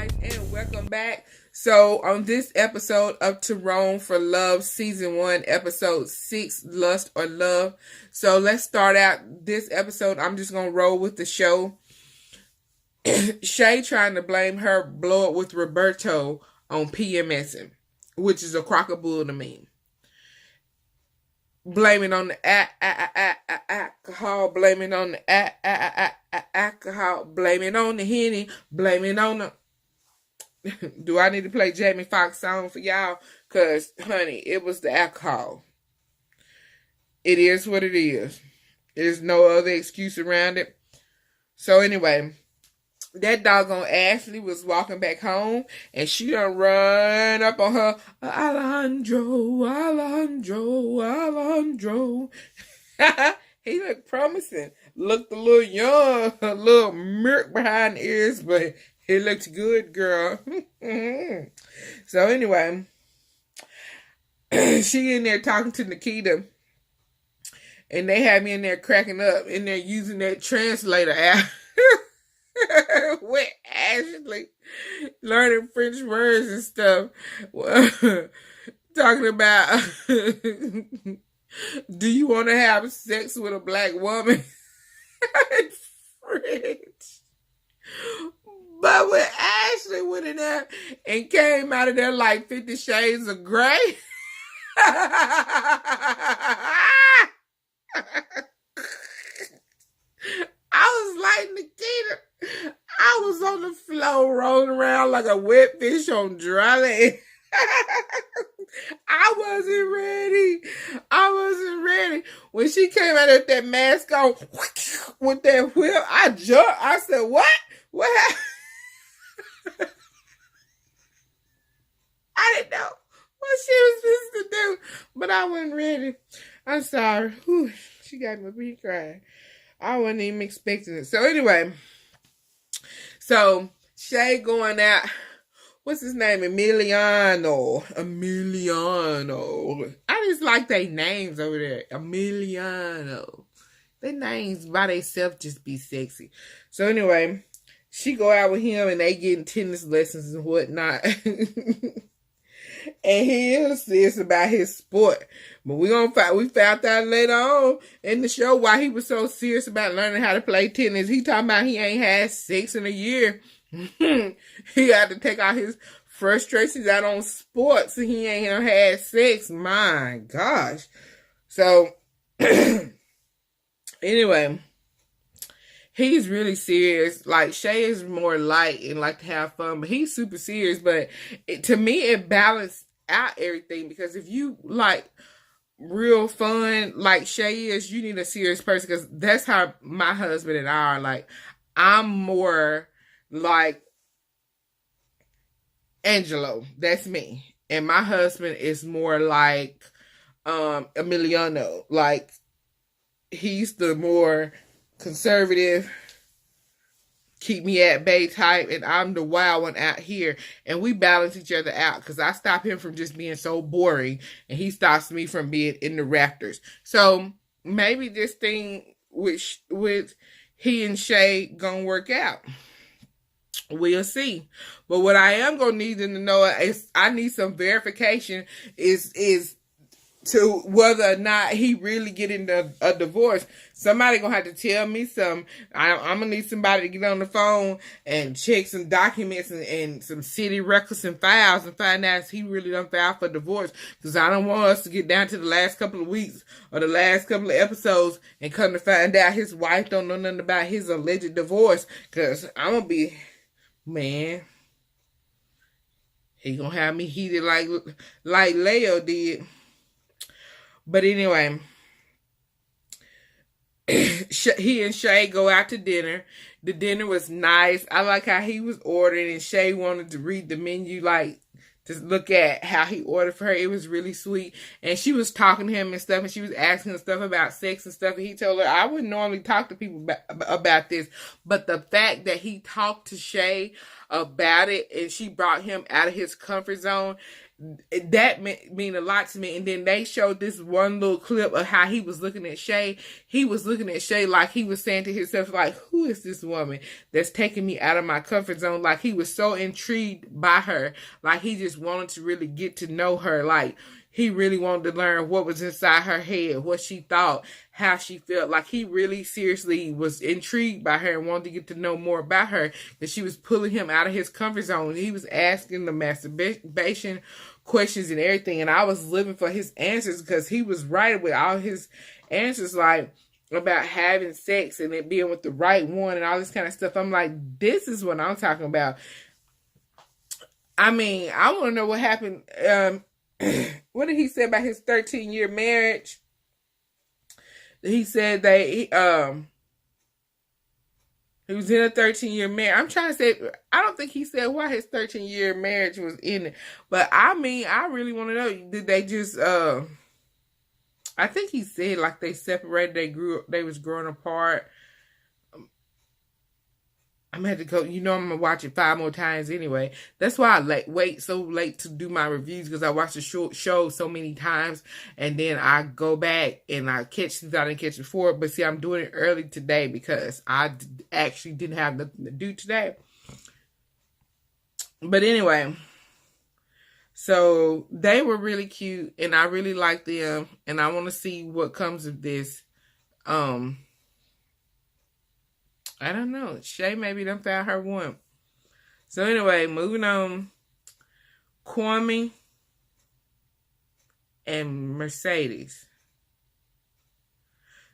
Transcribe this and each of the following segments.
guys, and welcome back. So, on this episode of To Roam for Love, Season 1, Episode 6, Lust or Love. So, let's start out this episode. I'm just going to roll with the show. Shay trying to blame her blow up with Roberto on PMSing, which is a crockabull to me. Blaming on the alcohol, blaming on the alcohol, blaming on the Henny, blaming on the... Do I need to play Jamie Foxx song for y'all? Because, honey, it was the alcohol. It is what it is. There's no other excuse around it. So, anyway, that doggone Ashley was walking back home, and she done run up on her, Alejandro. He looked promising. Looked a little young, a little mirk behind the ears, but he looked good, girl. So anyway, she in there talking to Nikita, and they had me in there cracking up, in there using that translator app. With Ashley learning French words and stuff, talking about do you want to have sex with a black woman? French. But when Ashley went in there and came out of there like 50 Shades of Grey, I was like, Nikita, I was on the floor rolling around like a wet fish on dry land. I wasn't ready. When she came out with that mask on, with that whip, I jumped. I said, what? What happened? I didn't know what she was supposed to do, but I wasn't ready. I'm sorry. Whew, she got me crying. I wasn't even expecting it. So anyway, so Shay going out. What's his name? Emiliano. I just like their names over there. Emiliano. Their names by themselves just be sexy. So anyway, she go out with him and they getting tennis lessons and whatnot. And he is serious about his sport. But we found out later on in the show why he was so serious about learning how to play tennis. He talking about he ain't had sex in a year. He had to take all his frustrations out on sports and he ain't had sex. My gosh. So, anyway, he's really serious. Like, Shay is more light and like to have fun, but he's super serious. But to me, it balanced out everything, because if you like real fun like Shay is, you need a serious person, because that's how my husband and I are. Like, I'm more like Angelo. That's me. And my husband is more like Emiliano. Like, he's the more conservative, keep me at bay type, and I'm the wild one out here, and we balance each other out, because I stop him from just being so boring, and he stops me from being in the rafters. So maybe this thing with he and Shay gonna work out. We'll see. But what I am gonna need them to know is I need some verification is to whether or not he really getting a divorce. Somebody gonna have to tell me something. I'm gonna need somebody to get on the phone and check some documents and some city records and files and find out if he really done filed for divorce. Because I don't want us to get down to the last couple of weeks or the last couple of episodes and come to find out his wife don't know nothing about his alleged divorce. Because I'm gonna be, man, he gonna have me heated like Leo did. But anyway, he and Shay go out to dinner. The dinner was nice. I like how he was ordering, and Shay wanted to read the menu, like, to look at how he ordered for her. It was really sweet. And she was talking to him and stuff, and she was asking him stuff about sex and stuff. And he told her, I wouldn't normally talk to people about this. But the fact that he talked to Shay about it, and she brought him out of his comfort zone, that mean a lot to me. And then they showed this one little clip of how he was looking at Shay. He was looking at Shay like he was saying to himself, like, who is this woman that's taking me out of my comfort zone? Like, he was so intrigued by her. Like, he just wanted to really get to know her. Like, he really wanted to learn what was inside her head, what she thought, how she felt. Like, he really seriously was intrigued by her and wanted to get to know more about her. That she was pulling him out of his comfort zone. He was asking the masturbation questions and everything. And I was living for his answers because he was right with all his answers, like about having sex and it being with the right one and all this kind of stuff. I'm like, this is what I'm talking about. I mean, I want to know what happened. What did he say about his 13-year marriage? He said that he was in a 13-year marriage. I'm trying to say, I don't think he said why his 13-year marriage was in it. But I mean, I really want to know, did they just, I think he said like they separated, they was growing apart. I'm gonna have to go, I'm gonna watch it 5 more times anyway. That's why I wait so late to do my reviews, because I watch the show so many times, and then I go back and I catch things I didn't catch before. But see, I'm doing it early today because I actually didn't have nothing to do today. But anyway, so they were really cute, and I really like them, and I want to see what comes of this. I don't know. Shay maybe done found her one. So anyway, moving on. Kwame and Mercedes.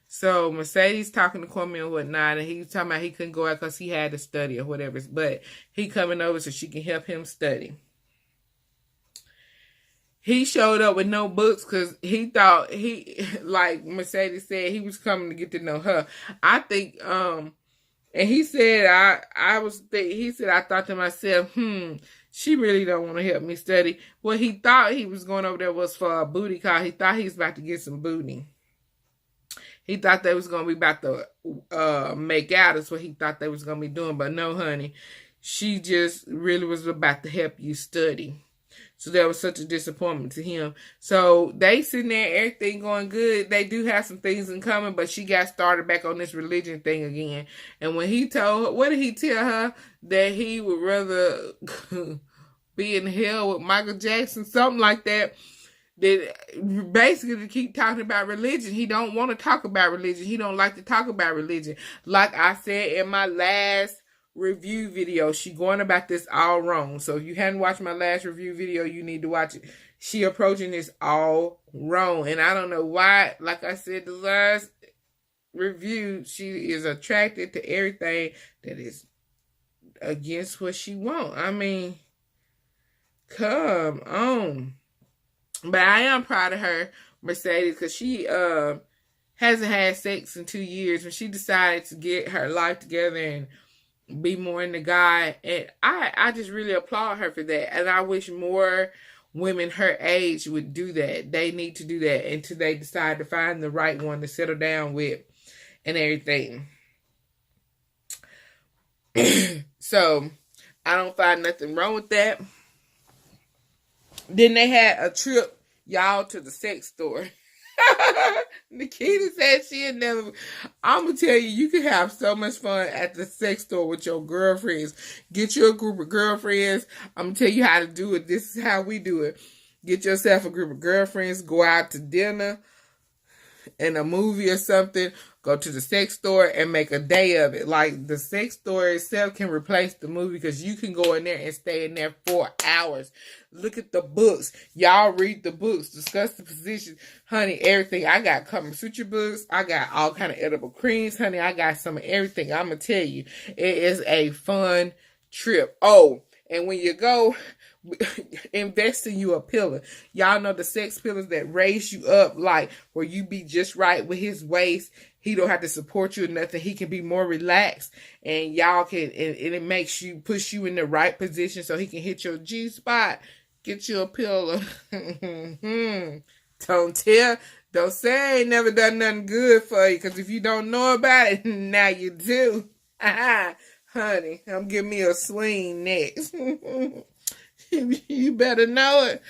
So Mercedes talking to Kwame and whatnot, and he was talking about he couldn't go out because he had to study or whatever. But he coming over so she can help him study. He showed up with no books because he thought like Mercedes said, he was coming to get to know her. I think, and he said, he said, I thought to myself, she really don't want to help me study. What he thought he was going over there was for a booty call. He thought he was about to get some booty. He thought they was going to be about to make out. That's what he thought they was going to be doing. But no, honey, she just really was about to help you study. So that was such a disappointment to him. So they sitting there, everything going good. They do have some things in common, but she got started back on this religion thing again. And when he told her, what did he tell her? That he would rather be in hell with Michael Jackson, something like that. That basically to keep talking about religion. He don't want to talk about religion. He don't like to talk about religion. Like I said in my last review video, she going about this all wrong. So if you hadn't watched my last review video, you need to watch it. She approaching this all wrong, and I don't know why. Like I said, the last review, she is attracted to everything that is against what she want. I mean, come on. But I am proud of her, Mercedes, because she hasn't had sex in 2 years. When she decided to get her life together and be more into God, and I just really applaud her for that. And I wish more women her age would do that. They need to do that until they decide to find the right one to settle down with and everything. So I don't find nothing wrong with that. Then they had a trip, y'all, to the sex store. Nikita said she had never. I'm gonna tell you, you can have so much fun at the sex store with your girlfriends. Get you a group of girlfriends. I'm gonna tell you how to do it. This is how we do it. Get yourself a group of girlfriends. Go out to dinner and a movie or something. Go to the sex store and make a day of it. Like, the sex store itself can replace the movie because you can go in there and stay in there for hours. Look at the books. Y'all read the books. Discuss the position. Honey, everything. I got Kama Sutra books. I got all kind of edible creams. Honey, I got some of everything. I'm going to tell you, it is a fun trip. Oh, and when you go, invest in you a pillar. Y'all know the sex pillars that raise you up, like where you be just right with his waist. He don't have to support you or nothing. He can be more relaxed, and y'all can, and it makes you, push you in the right position so he can hit your G spot. Get you a pillar. Don't say I ain't never done nothing good for you, because if you don't know about it, now you do. Honey, I'm giving me a swing next. You better know it.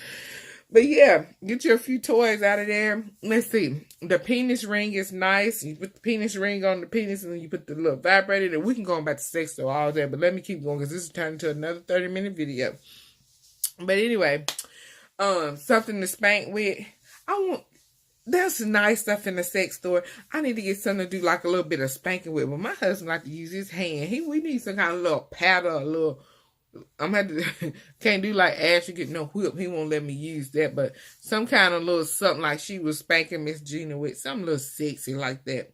But yeah, get you a few toys out of there. Let's see. The penis ring is nice. You put the penis ring on the penis and then you put the little vibrator. And we can go back to sex though, all that. But let me keep going because this is turning into another 30-minute video. But anyway, something to spank with. There's some nice stuff in the sex store. I need to get something to do like a little bit of spanking with. But my husband like to use his hand. We need some kind of little paddle, a little. I'm gonna have to can't do like Ashley get no whip. He won't let me use that, but some kind of little something like she was spanking Miss Gina with, something little sexy like that.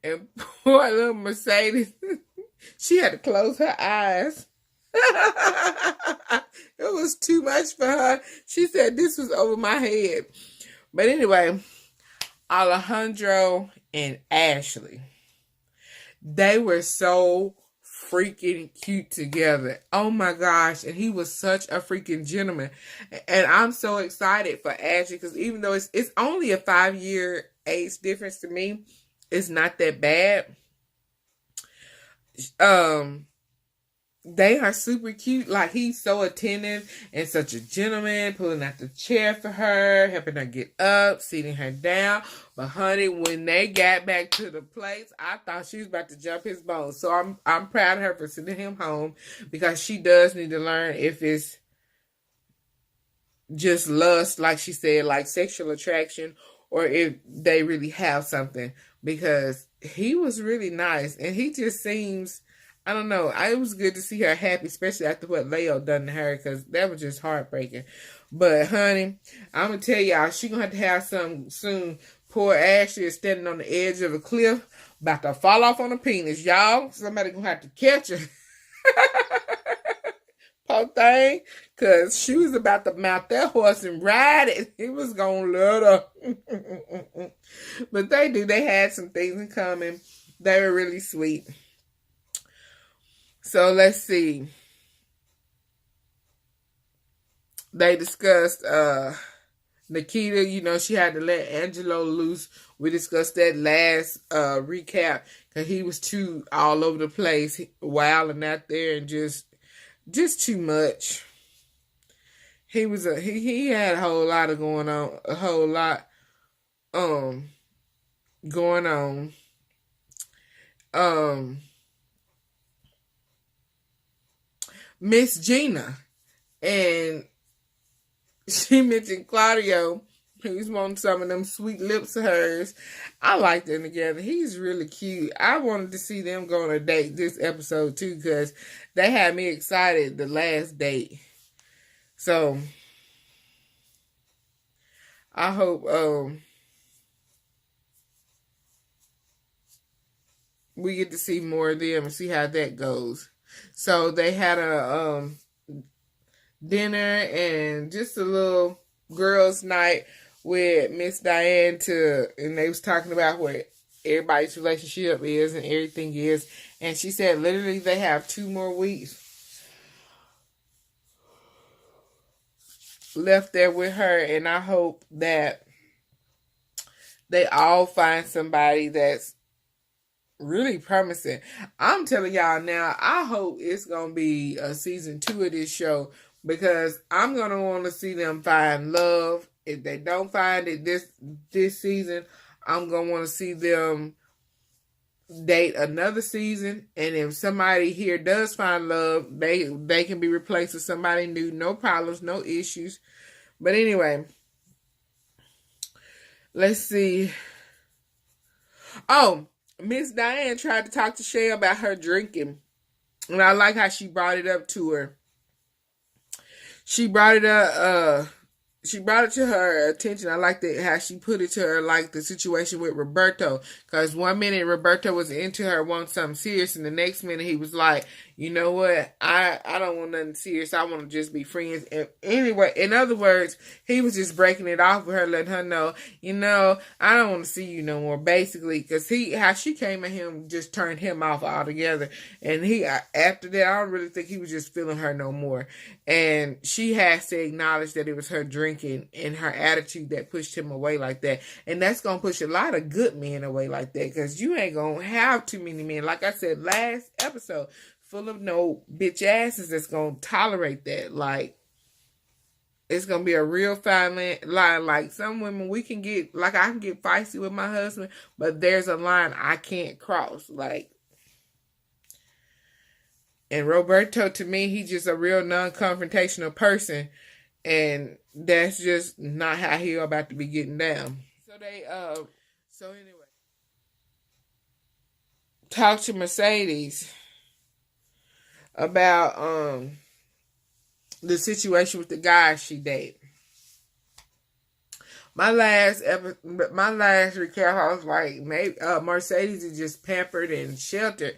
And poor little Mercedes, she had to close her eyes. It was too much for her. She said this was over my head. But anyway, Alejandro and Ashley, they were so freaking cute together. Oh my gosh. And he was such a freaking gentleman. And I'm so excited for Ashley because even though it's only a 5-year age difference to me, it's not that bad. They are super cute. Like, he's so attentive and such a gentleman, pulling out the chair for her, helping her get up, sitting her down. But honey, when they got back to the place, I thought she was about to jump his bones. So I'm proud of her for sending him home because she does need to learn if it's just lust, like she said, like sexual attraction, or if they really have something. Because he was really nice and he just seems, I don't know. It was good to see her happy, especially after what Leo done to her, because that was just heartbreaking. But, honey, I'm going to tell y'all, she going to have something soon. Poor Ashley is standing on the edge of a cliff, about to fall off on a penis. Y'all, somebody going to have to catch her. Poor thing, because she was about to mount that horse and ride it. He was going to let her. But they had some things in common. They were really sweet. So let's see. They discussed Nikita, she had to let Angelo loose. We discussed that last recap because he was too all over the place, wilding out there and just too much. He was he had a whole lot going on. Miss Gina, and she mentioned Claudio, who's wanting some of them sweet lips of hers. I like them together. He's really cute. I wanted to see them go on a date this episode too, because they had me excited the last date. So I hope we get to see more of them and see how that goes. So they had a dinner and just a little girls' night with Miss Diann and they was talking about what everybody's relationship is and everything is. And she said literally they have 2 more weeks left there with her. And I hope that they all find somebody that's really promising. I'm telling y'all now, I hope it's gonna be a season 2 of this show because I'm gonna want to see them find love. If they don't find it this season, I'm gonna want to see them date another season. And if somebody here does find love, they can be replaced with somebody new. No problems, no issues. But anyway, let's see. Oh, Miss Diann tried to talk to Shay about her drinking. And I like how she brought it up to her. She brought it to her attention. I like how she put it to her, like the situation with Roberto. Because one minute Roberto was into her, wanting something serious, and the next minute he was like, you know what? I don't want nothing serious. I want to just be friends. And anyway, in other words, he was just breaking it off with her, letting her know, I don't want to see you no more. Basically, because how she came at him just turned him off altogether. And after that, I don't really think he was just feeling her no more. And she has to acknowledge that it was her drinking and her attitude that pushed him away like that. And that's going to push a lot of good men away like that, because you ain't going to have too many men. Like I said last episode, full of no bitch asses that's going to tolerate that. Like, It's gonna be a real fine line. Like some women, we can get, like I can get feisty with my husband, but there's a line I can't cross. Like, and Roberto, to me, he's just a real non-confrontational person, and that's just not how he about to be getting down. So anyway, talk to Mercedes about the situation with the guy she dated. My last recap, I was like, maybe Mercedes is just pampered and sheltered,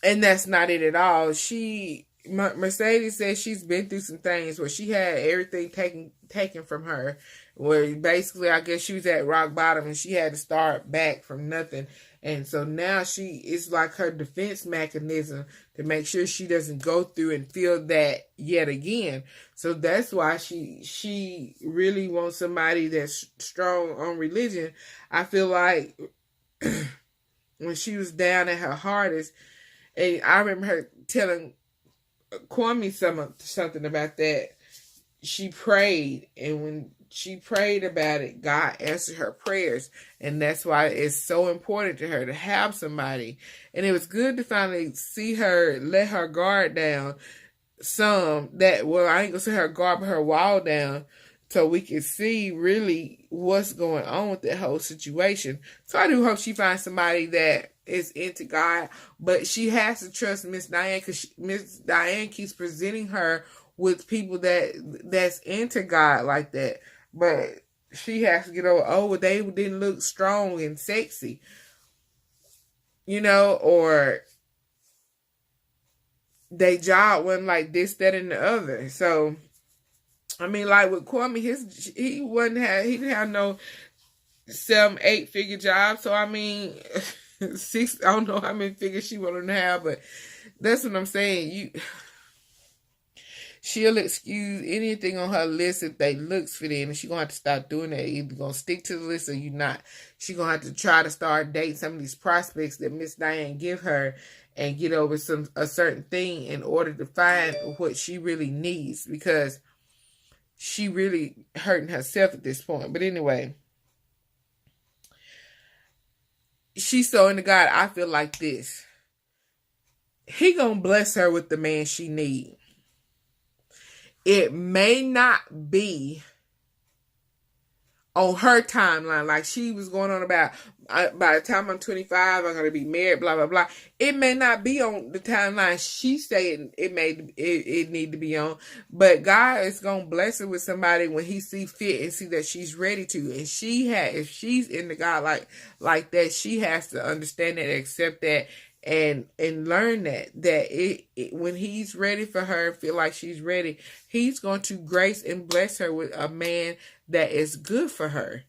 and that's not it at all. Mercedes says she's been through some things where she had everything taken from her, where basically I guess she was at rock bottom and she had to start back from nothing. And so now it's like her defense mechanism to make sure she doesn't go through and feel that yet again. So that's why she really wants somebody that's strong on religion. I feel like when she was down at her hardest, and I remember her telling Kwame something about that, she prayed, and when she prayed about it, God answered her prayers, and that's why it's so important to her to have somebody. And it was good to finally see her let her guard down some. I ain't gonna say her guard, but her wall down, so we can see really what's going on with that whole situation. So I do hope she finds somebody that is into God, but she has to trust Miss Diann, because Miss Diann keeps presenting her with people that's into God like that. But she has to get over, they didn't look strong and sexy, or they job wasn't like this, that, and the other. So, I mean, like with Kwame, he didn't have no 7-8 figure job. So I mean, 6, I don't know how many figures she wanted to have, but that's what I'm saying. She'll excuse anything on her list if they looks fit in, and she's going to have to start doing that. Either going to stick to the list or you're not. She's going to have to try to start dating some of these prospects that Miss Diann give her and get over a certain thing in order to find what she really needs, because she really hurting herself at this point. But anyway, she's so into God. I feel like this. He going to bless her with the man she needs. It may not be on her timeline, like she was going on about, by the time I'm 25, I'm going to be married, blah, blah, blah. It may not be on the timeline she's saying it need to be on, but God is going to bless her with somebody when he see fit and see that she's ready to. And if she's into God like that, she has to understand that, accept that, and learn that when he's ready for her, feel like she's ready, he's going to grace and bless her with a man that is good for her.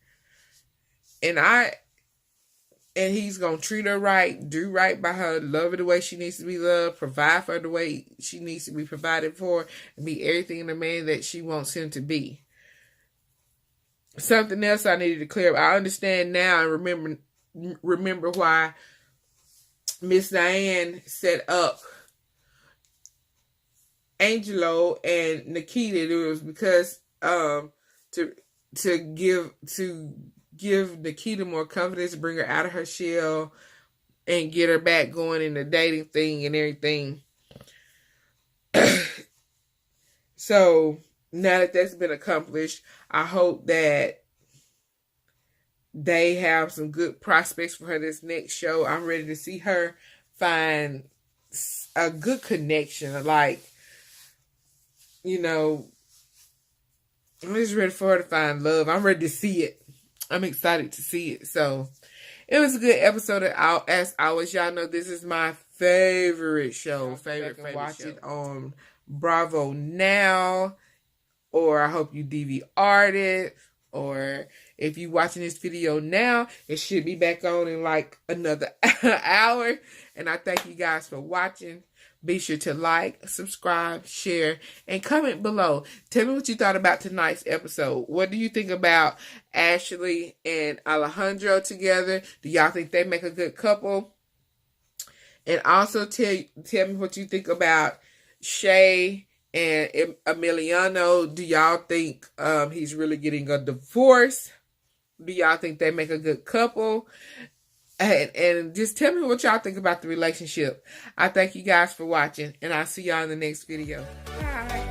And he's going to treat her right, do right by her, love her the way she needs to be loved, provide for her the way she needs to be provided for, and be everything in the man that she wants him to be. Something else I needed to clear up. I understand now and remember why Miss Diann set up Angelo and Nikita. It was because to give Nikita more confidence, bring her out of her shell, and get her back going in the dating thing and everything. So now that that's been accomplished, I hope that they have some good prospects for her this next show. I'm ready to see her find a good connection. Like, I'm just ready for her to find love. I'm ready to see it. I'm excited to see it. So, it was a good episode. As always, y'all know this is my favorite show. Favorite watch show. It on Bravo now. Or I hope you DVR'd it. Or if you're watching this video now, it should be back on in like another hour. And I thank you guys for watching. Be sure to like, subscribe, share, and comment below. Tell me what you thought about tonight's episode. What do you think about Ashley and Alejandro together? Do y'all think they make a good couple? And also tell me what you think about Shay And Emiliano, do y'all think he's really getting a divorce? Do y'all think they make a good couple? And just tell me what y'all think about the relationship. I thank you guys for watching, and I'll see y'all in the next video. Bye.